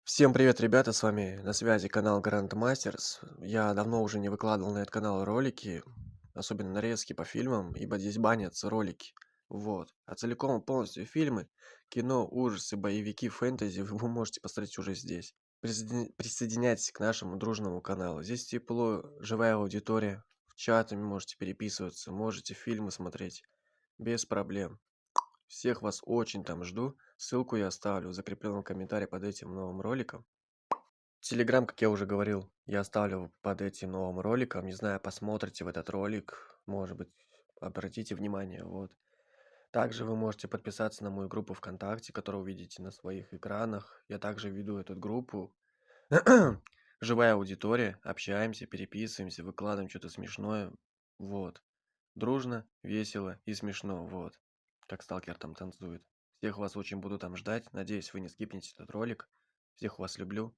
Всем привет, ребята, с вами на связи канал Grandmasters. Я давно уже не выкладывал на этот канал ролики, особенно нарезки по фильмам, ибо здесь банятся ролики. Вот. А целиком и полностью фильмы, кино, ужасы, боевики, фэнтези вы можете посмотреть уже здесь. Присоединяйтесь к нашему дружному каналу. Здесь тепло, живая аудитория. В чатами можете переписываться, можете фильмы смотреть без проблем. Всех вас очень там жду. Ссылку я оставлю в закрепленном комментарии под этим новым роликом. Телеграм, как я уже говорил, я оставлю под этим новым роликом. Не знаю, посмотрите в этот ролик, может быть, обратите внимание, вот. Также вы можете подписаться на мою группу ВКонтакте, которую увидите на своих экранах. Я также веду эту группу. Живая аудитория, общаемся, переписываемся, выкладываем что-то смешное, вот. Дружно, весело и смешно, вот. Как сталкер там танцует. Всех вас очень буду там ждать. Надеюсь, вы не скипнете этот ролик. Всех вас люблю.